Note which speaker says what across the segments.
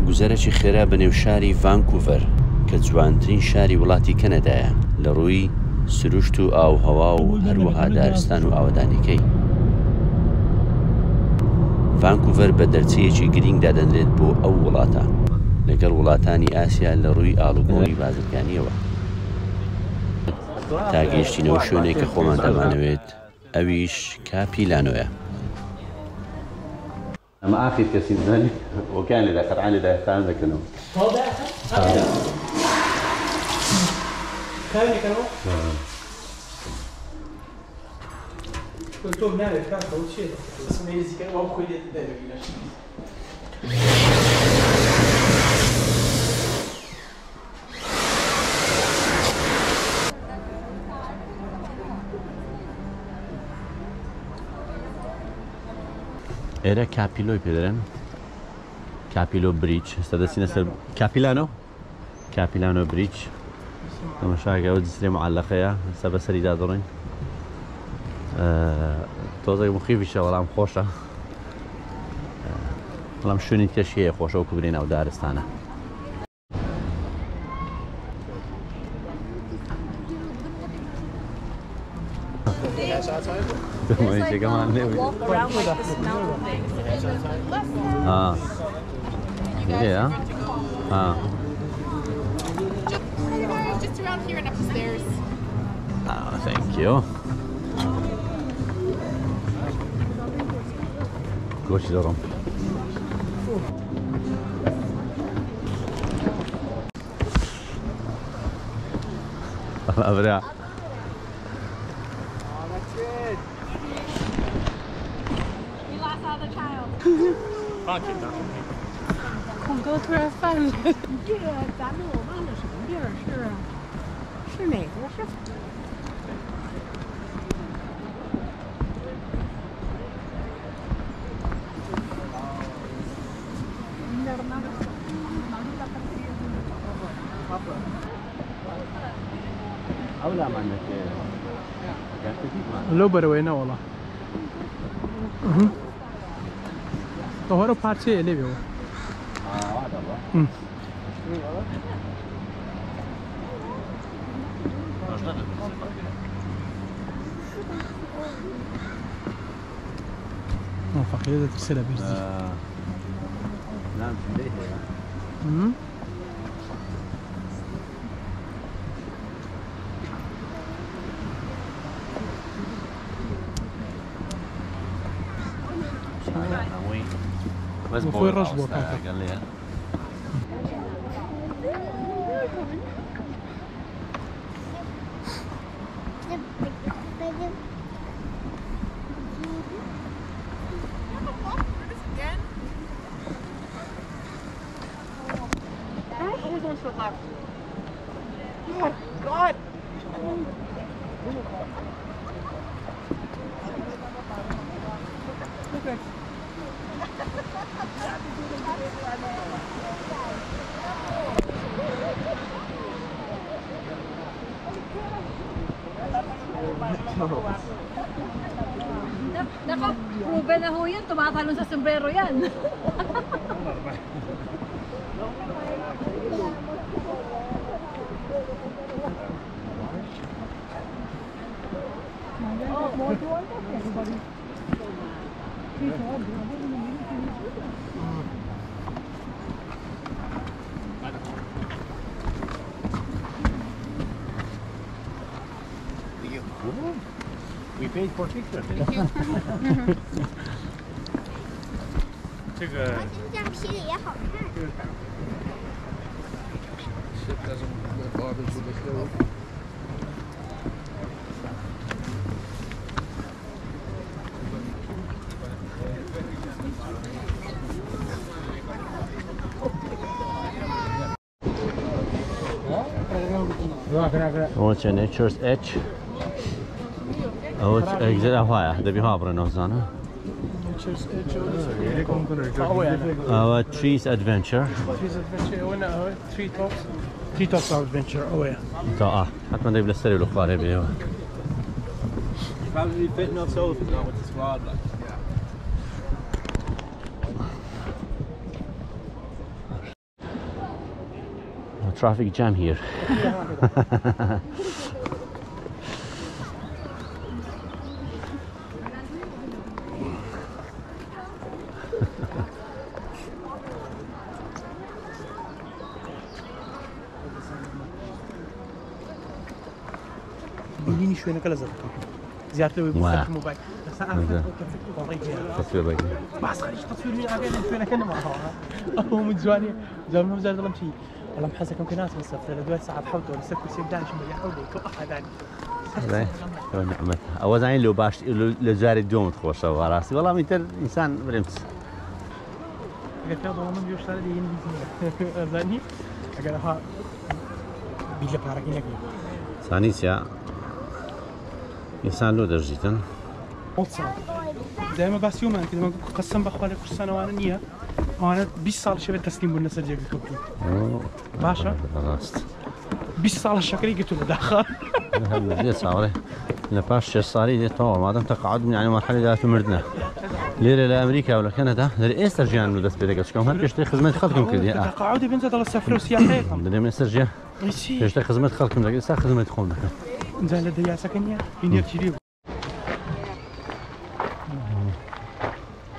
Speaker 1: گوزارێکی خێرا بەنێو شاری ڤانکوڤەر کە جوانترین شاری وڵاتی کەنەدایە لە ڕووی سروشت و ئاوهەوا و هەروەها دارستان و ئاوەدانیکەی. ڤانکوڤەر بە دەرچەیەکی گرنگ دادەنرێت بۆ ئەو وڵاتە لەگەڵ وڵاتانی ئاسیا لە ڕووی ئاڵوگۆڕی بازرگانیەوە. تا گەیشتینەوە شوێنێک کە خۆمان دەمانەوێت ئەویش کاپیلانۆیە. أما آخر كثير ذلك وكان إذا قطعان إذا يختار ذكرناه. هذا كان يكلمه؟ قلت له نعم كان قوي شيء بس ما يزيد كان وهو خوي ده ئێرە کاپیلۆی پێدەرێن کاپیلۆ بریج ئێستا دەچینە سەر کاپیلانۆ بریج تەماشاکەوە جسرێ معەلەقەیە ئێستا بەسەریدا دەڕۆین تۆزێک مخیفیشە بەڵام خۆشە بەڵام شوێنی تێشی هەیە خۆشە وەکو برێ ناو دارستانە. Yeah.
Speaker 2: Just around here and upstairs.
Speaker 1: Thank you. Gosh, Dorom. Abra.
Speaker 2: 孔哥突然犯了，这个咱们我忘了什么地儿是哪个是？لو
Speaker 3: بروينا والله. ظهره parça ele viu. فقيرة ترسلها بيرزي.
Speaker 1: نعم في
Speaker 3: وفي الرشبة
Speaker 1: قال لي
Speaker 2: Oh God! Okay.
Speaker 4: Nako, proven na ho yan. Tumatalon sa sombrero yan.
Speaker 1: We paid for picture.
Speaker 5: 这个
Speaker 2: 这样皮里也好看。
Speaker 1: What's nature's edge? Oh, exactly. Why? The behavior no zana. Trees adventure.
Speaker 3: Trees adventure. وين tree tops. Tree tops adventure. Oh yeah.
Speaker 1: طاقة. حتى ما نبي نستري الأخبار بيها.
Speaker 5: probably fitting us over now with the squad like.
Speaker 1: traffic jam here.
Speaker 3: يجيني شوي نقله زرقاء زيادة لو يبغى الموبايل بس انا
Speaker 1: تصوير بقى
Speaker 3: بس خليش تصوير من عقلي شوي كنا معها هو من زواني زمان ما زال شيء والله محسك يمكن ناس بس دوات ساعات حوته ولا سكر سيب دانش ما يحاول يتوقف هذاني
Speaker 1: شو نعمة أوزعين لو باش لو زاري الدوم تخوش راسي والله متر إنسان برمت
Speaker 3: قلت له والله من بيوش هذا يجيني زاني أقول ها بيجي باركين لك
Speaker 1: ثانية إنسان لو درجتن
Speaker 3: دائما بس يوم أنا كده قسم بخوالي كل سنة وأنا نية وأنا 20 سال شبه تسليم بالنسبة لي كوبي باشا 20 سال الشكري قلت له داخل
Speaker 1: هلا صاري لباش صاري دي طول ما دام تقاعد من يعني مرحلة ذات مردنا ليرة لأمريكا ولا كندا ليه استرجع إنه دست بدك أشكون هل بيشتري خدمة خلكم كذي
Speaker 3: تقاعدي بنزل على السفر والسياحة
Speaker 1: بدنا من استرجع بيشتري خدمة خلكم لك إنسان خدمة تخون لك
Speaker 3: نزل لدي سكنية ينير تجري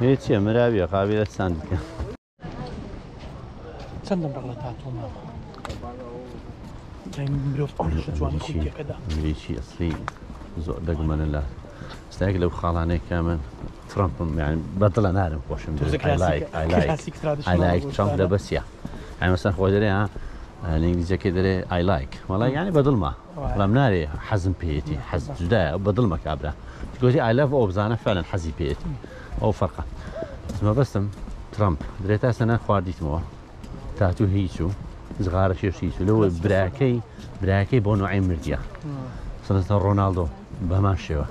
Speaker 1: هيك يا مرابية قابلة ساندك
Speaker 3: سندم بغلطات وما جاي من مروف أول شو جواني خويا كذا
Speaker 1: أمريكي أصلي زود دقمان الله استاهل لو خالاني كمان ترامب يعني بطل أنا أعرف وش I like ترامب ده بس يعني مثلا خوادري ها الإنجليزية كده I like والله يعني بدل ما والله مناري حزم بيتي حزم جدا بدل ما كابرة تقولي I love أوبزانا فعلا حزي بيتي أو فرقة ما بسم ترامب دريتها سنة خوارديت مو تاتو هيشو صغار شيشو لو براكي بو نوعين مرديا مثلا رونالدو بهماشيو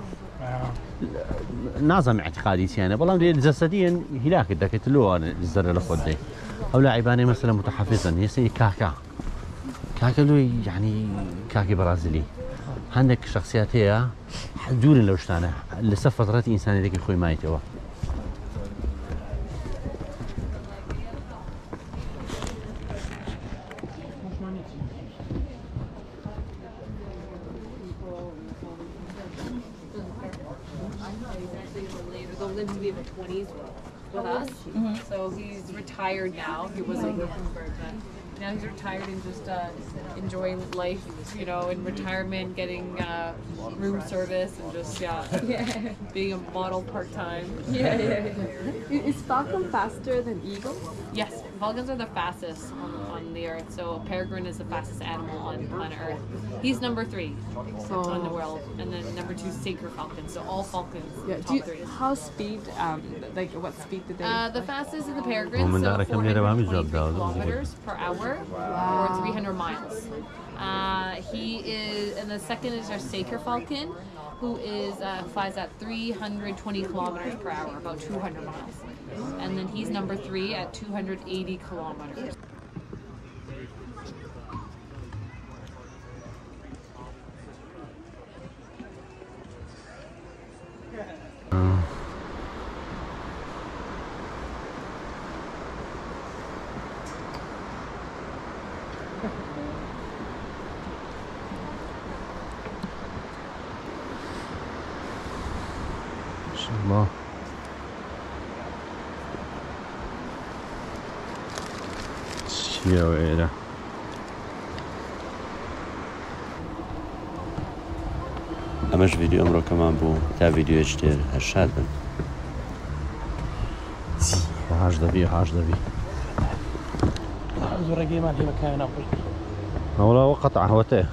Speaker 1: نظام اعتقادي يعني والله جسديا هلاك دك له انا الزر لخدي او لاعباني مثلا متحفزا يسي كاكا له يعني كاكي برازيلي عندك شخصيات هي حدود لو شتانه لسه فترات انسان ذيك خوي مايتوا
Speaker 2: lived to be in the 20s with us. So he's retired now. He was in Gothenburg, but now he's retired and just enjoying life, you know, in retirement, getting room service and just being a model part-time.
Speaker 6: Is falcon faster than eagles?
Speaker 2: Yes, falcons are the fastest on the earth. So a peregrine is the fastest animal on planet Earth. He's number 3 on the world, and then number 2 is sacred falcon. So all falcons, top 3.
Speaker 6: How speed? Like what speed did they?
Speaker 2: The fastest is the peregrine, so 423 kilometers per hour, or 300 miles. He is, and the second is our Saker Falcon, who is flies at 320 kilometers per hour, about 200 miles. And then he's number 3 at 280 kilometers.
Speaker 1: الله يا ويله ئەمەش ڤیدیۆ ئەمڕۆکەمان بوو تا ڤیدیۆیەکی تر هەرشاد بن هاش دەبی
Speaker 3: زۆر ڕێگەی مان هی مەکایە ناخۆش
Speaker 1: والله قطع هوته